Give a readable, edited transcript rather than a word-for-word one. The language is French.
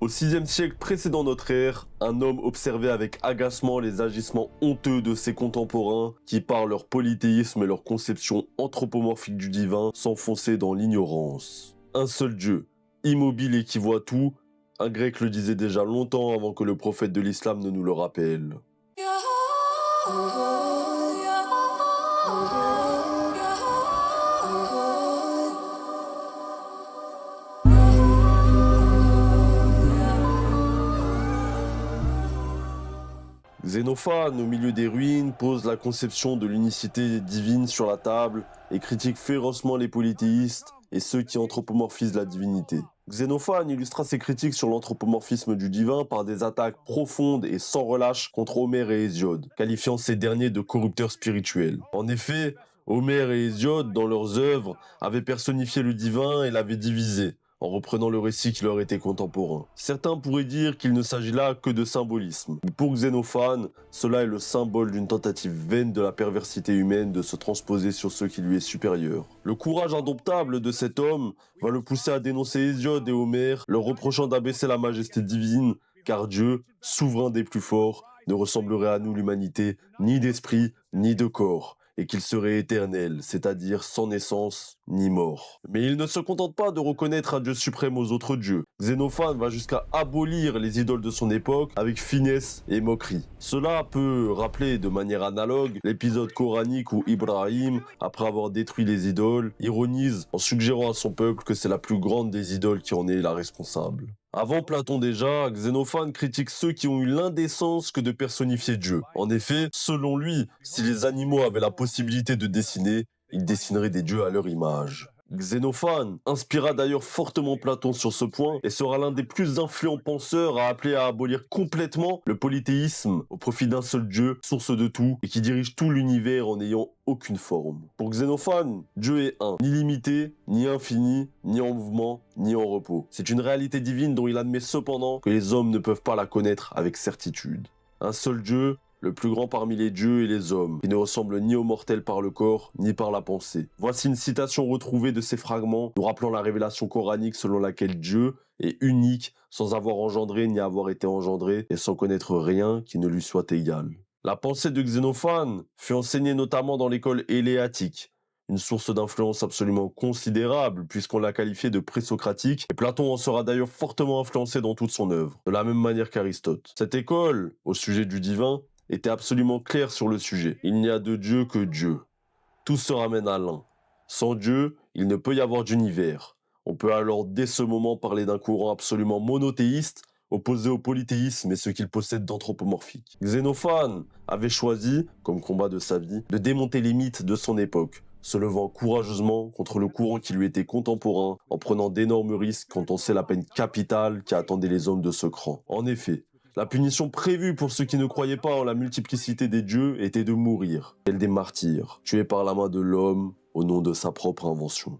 Au VIe siècle précédant notre ère, un homme observait avec agacement les agissements honteux de ses contemporains qui, par leur polythéisme et leur conception anthropomorphique du divin, s'enfonçaient dans l'ignorance. Un seul Dieu, immobile et qui voit tout, un grec le disait déjà longtemps avant que le prophète de l'islam ne nous le rappelle. Xénophane, au milieu des ruines, pose la conception de l'unicité divine sur la table et critique férocement les polythéistes et ceux qui anthropomorphisent la divinité. Xénophane illustra ses critiques sur l'anthropomorphisme du divin par des attaques profondes et sans relâche contre Homère et Hésiode, qualifiant ces derniers de corrupteurs spirituels. En effet, Homère et Hésiode, dans leurs œuvres, avaient personnifié le divin et l'avaient divisé, en reprenant le récit qui leur était contemporain. Certains pourraient dire qu'il ne s'agit là que de symbolisme. Mais pour Xénophane, cela est le symbole d'une tentative vaine de la perversité humaine de se transposer sur ce qui lui est supérieur. Le courage indomptable de cet homme va le pousser à dénoncer Hésiode et Homère, leur reprochant d'abaisser la majesté divine, car Dieu, souverain des plus forts, ne ressemblerait à nous l'humanité ni d'esprit ni de corps, et qu'il serait éternel, c'est-à-dire sans naissance ni mort. Mais il ne se contente pas de reconnaître un Dieu suprême aux autres dieux. Xénophane va jusqu'à abolir les idoles de son époque avec finesse et moquerie. Cela peut rappeler de manière analogue l'épisode coranique où Ibrahim, après avoir détruit les idoles, ironise en suggérant à son peuple que c'est la plus grande des idoles qui en est la responsable. Avant Platon déjà, Xénophane critique ceux qui ont eu l'indécence que de personnifier Dieu. En effet, selon lui, si les animaux avaient la possibilité de dessiner, ils dessineraient des dieux à leur image. Xénophane inspira d'ailleurs fortement Platon sur ce point et sera l'un des plus influents penseurs à appeler à abolir complètement le polythéisme au profit d'un seul Dieu, source de tout, et qui dirige tout l'univers en n'ayant aucune forme. Pour Xénophane, Dieu est un, ni limité, ni infini, ni en mouvement, ni en repos. C'est une réalité divine dont il admet cependant que les hommes ne peuvent pas la connaître avec certitude. Un seul Dieu, le plus grand parmi les dieux et les hommes, qui ne ressemble ni aux mortels par le corps, ni par la pensée. Voici une citation retrouvée de ces fragments, nous rappelant la révélation coranique selon laquelle Dieu est unique, sans avoir engendré ni avoir été engendré, et sans connaître rien qui ne lui soit égal. La pensée de Xénophane fut enseignée notamment dans l'école éléatique, une source d'influence absolument considérable puisqu'on l'a qualifiée de présocratique, et Platon en sera d'ailleurs fortement influencé dans toute son œuvre, de la même manière qu'Aristote. Cette école, au sujet du divin, était absolument claire sur le sujet. Il n'y a de Dieu que Dieu. Tout se ramène à l'un. Sans Dieu, il ne peut y avoir d'univers. On peut alors dès ce moment parler d'un courant absolument monothéiste, opposé au polythéisme et ce qu'il possède d'anthropomorphique. Xénophane avait choisi, comme combat de sa vie, de démonter les mythes de son époque, se levant courageusement contre le courant qui lui était contemporain, en prenant d'énormes risques quand on sait la peine capitale qui attendait les hommes de ce cran. En effet, la punition prévue pour ceux qui ne croyaient pas en la multiplicité des dieux était de mourir, tels des martyrs, tués par la main de l'homme au nom de sa propre invention.